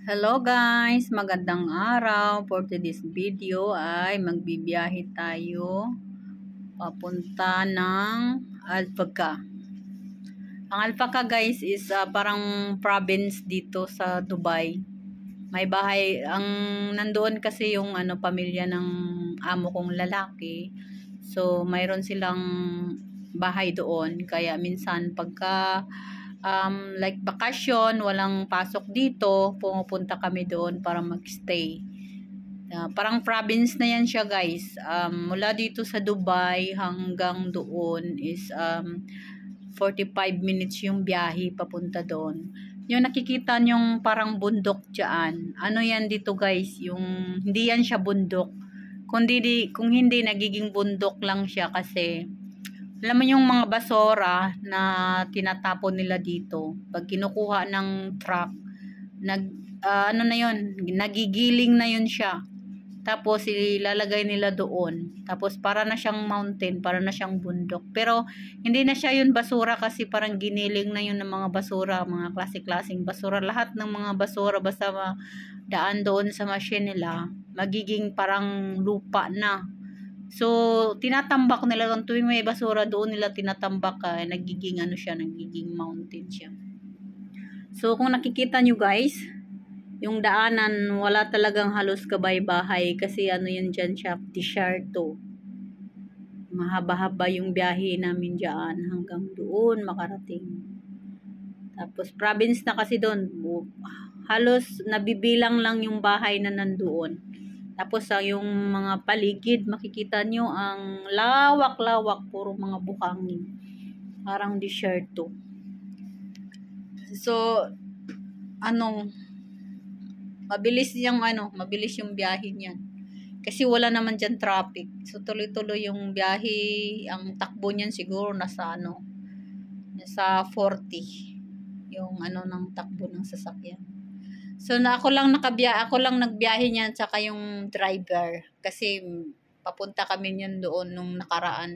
Hello guys, magandang araw. For today's video ay magbibiyahe tayo papunta ng Alpaca. Ang Alpaca guys is parang province dito sa Dubai. May bahay, ang nandoon kasi yung pamilya ng amo kong lalaki. So mayroon silang bahay doon. Kaya minsan pagka like bakasyon, walang pasok dito, pumupunta kami doon para magstay. Parang province na yan siya guys. Mula dito sa Dubai hanggang doon is 45 minutes yung biyahe papunta doon. Yung nakikita nyong parang bundok dyan. Ano yan dito guys? Yung hindi yan siya bundok. Kung hindi nagiging bundok lang siya kasi alam mo yung mga basura na tinatapon nila dito. Pag kinukuha ng truck, ano na yun, nagigiling na yun siya. Tapos ilalagay nila doon. Tapos para na siyang mountain, para na siyang bundok. Pero hindi na siya yun basura kasi parang giniling na yun ng mga basura, mga klase-klaseng basura. Lahat ng mga basura basta daan doon sa machine nila, magiging parang lupa na. So, tinatambak nila kung tuwing may basura doon nila tinatambak nagiging ano siya, nagiging mountain siya. So, kung nakikita nyo guys, yung daanan, wala talagang halos kabay-bahay kasi ano yan dyan siya, Desierto. Mahaba-haba yung biyahe namin dyan hanggang doon makarating. Tapos, province na kasi doon. Halos nabibilang lang yung bahay na nandoon. Tapos yung mga paligid, makikita nyo ang lawak-lawak, puro mga buhangin. Parang desierto. So, mabilis yung biyahe niyan. Kasi wala naman dyan traffic. So, tuloy-tuloy yung biyahe. Ang takbo niyan siguro nasa 40. Yung ng takbo ng sasakyan. So ako lang nagbiyahe niyan saka yung driver kasi papunta kami niyan doon nung nakaraan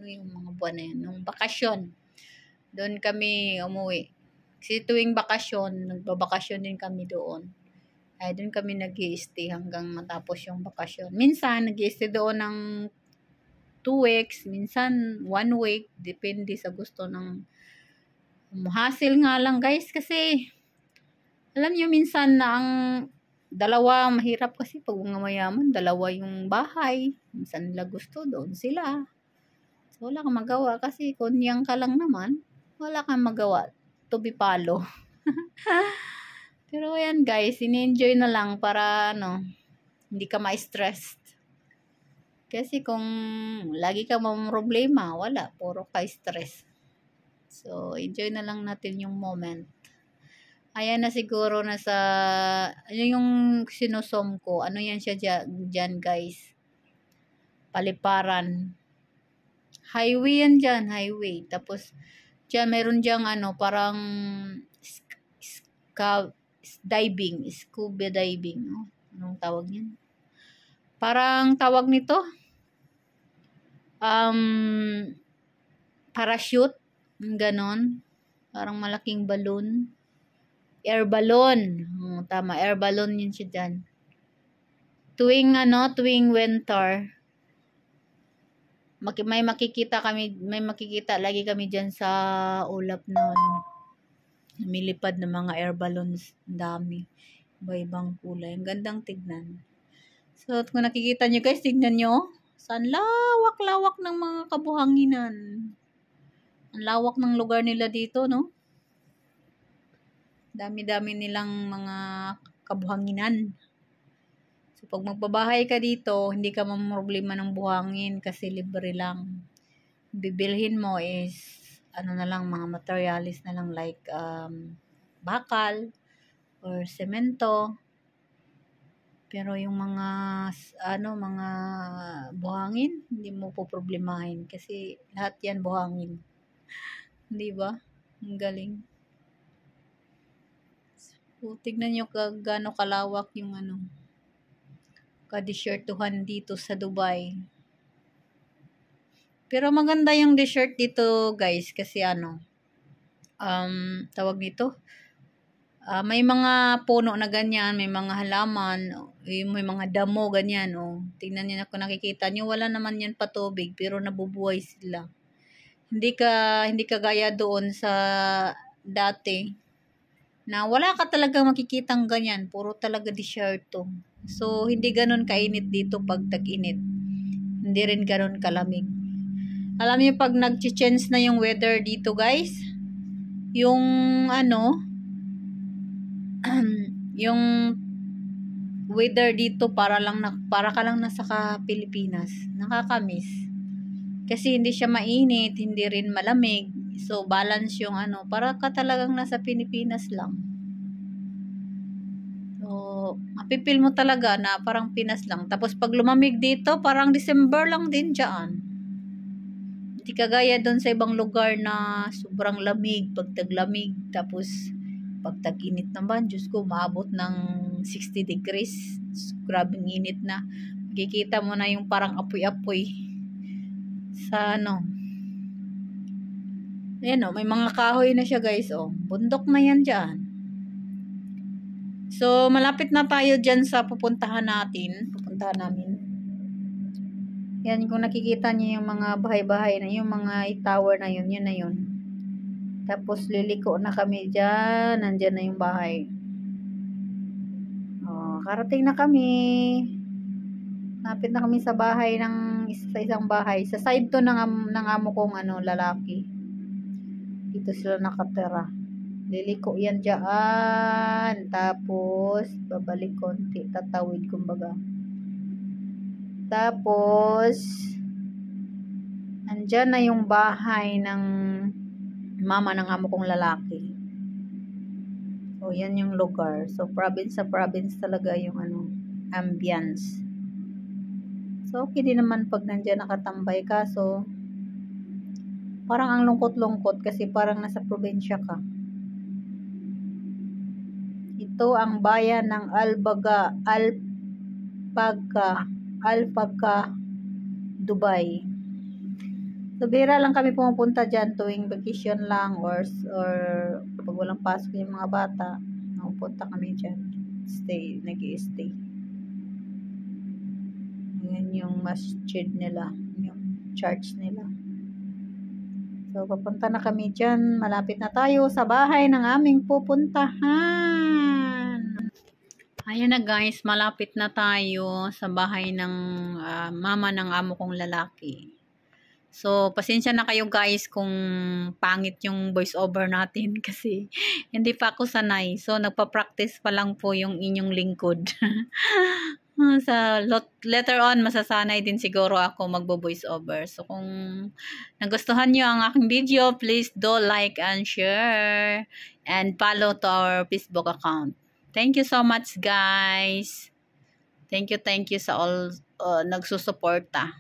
yung mga buwan na yun, nung bakasyon. Doon kami umuwi. Kasi tuwing bakasyon, nagbabakasyon din kami doon. Ay doon kami nag-i-stay hanggang matapos yung bakasyon. Minsan nag-i-stay doon ng 2 weeks, minsan 1 week, depende sa gusto ng hassle nga lang guys kasi alam niyo minsan na ang dalawa mahirap kasi pag mga mayaman, dalawa yung bahay. Minsan nila gusto doon sila. So wala kang magawa kasi kung yang ka lang naman, wala kang magawa. To be palo. Pero ayan guys, ini-enjoy na lang para hindi ka ma-stressed. Kasi kung lagi ka problema, wala, puro ka stress. So enjoy na lang natin yung moment. Ayan na siguro yung sinusom ko. Ano yan siya dyan guys? Paliparan. Highway yan dyan, highway. Tapos, dyan, meron dyan parang scuba diving. Anong tawag yan? Parang tawag nito? Parachute. Ganon. Parang malaking balloon. Air balloon. Tama, air balloon yun siya dyan. Tuwing winter, may makikita lagi kami dyan sa ulap na lumilipad na mga air balloons. Dami. Iba-ibang kulay. Ang gandang tignan. So, kung nakikita nyo guys, tignan nyo. Saan lawak-lawak ng mga kabuhanginan. Ang lawak ng lugar nila dito, no? Dami-dami nilang mga kabuhanginan. So, pag magbabahay ka dito, hindi ka mamroblema ng buhangin kasi libre lang. Bibilhin mo is, na lang, mga materialis na lang like bakal or semento. Pero yung mga buhangin, hindi mo po problemahin kasi lahat yan buhangin. Di ba? Ang galing. So, tignan nyo gaano kalawak yung ka-desertuhan dito sa Dubai. Pero maganda yung desert dito guys kasi tawag nito May mga puno na ganyan, may mga halaman, may mga damo ganyan, oh. Tingnan niyo na kung nakikita niyo, wala naman yan patubig pero nabubuhay sila. Hindi kagaya doon sa dati na wala ka talagang makikitang ganyan, puro talaga disyerto. So hindi ganoon kainit dito pag tag-init. Hindi rin ganoon kalamig. Alam niyo pag nag-change na yung weather dito, guys, yung yung weather dito para ka lang nasa Pilipinas. Nakakamiss. Kasi hindi siya mainit, hindi rin malamig. So balance yung para ka talagang nasa Pilipinas lang. So mapipil mo talaga na parang Pinas lang. Tapos pag lumamig dito, parang December lang din diyan. Hindi kagaya doon sa ibang lugar na sobrang lamig, pag taglamig, tapos pag tag-init naman, Diyos ko, maabot ng 60 degrees. Grabing init na. Makikita mo na yung parang apoy-apoy sa Ayan, may mga kahoy na siya, guys, bundok na yan dyan. So malapit na tayo dyan sa pupuntahan namin. Yan, kung nakikita niyo yung mga bahay-bahay na yung mga tower na yun na yun. Tapos liliko na kami dyan, nandyan na yung bahay. Karating na kami. Lapit na kami sa bahay sa isang bahay. Sa side to ng amo kong lalaki. Dito sila nakatira. Liliko yan dyan. Tapos babalik konti, tatawid kumbaga. Tapos andyan na yung bahay ng mama ng amo kong lalaki. So yan yung lugar. So province sa province talaga yung ambience. So okay din naman pag nandiyan nakatambay ka. So parang ang lungkot-lungkot kasi parang nasa probinsya ka. Ito ang bayan ng Alpaca, Dubai. So bira lang kami pumupunta dyan tuwing vacation lang or pag walang pasok yung mga bata. Pupunta kami dyan. Nag-i-stay. Yan yung masjid nila, yung church nila. So papunta na kami dyan. Malapit na tayo sa bahay ng aming pupuntahan. Ayan na, guys, malapit na tayo sa bahay ng mama ng amo kong lalaki. So, pasensya na kayo, guys, kung pangit yung voice over natin kasi hindi pa ako sanay. So, nagpa-practice pa lang po yung inyong lingkod. Later on, masasanay din siguro ako magbo-voice over. So, kung nagustuhan nyo ang aking video, please do like and share and follow to our Facebook account. Thank you so much, guys. Thank you sa all nagsusuporta.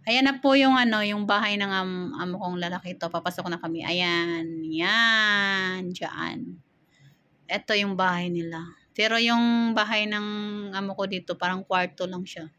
Ayan na po yung yung bahay ng amo kong lalaki to. Papasok na kami. Ayan. Yan. Diyan. Ito yung bahay nila. Pero yung bahay ng amo ko dito, parang kwarto lang siya.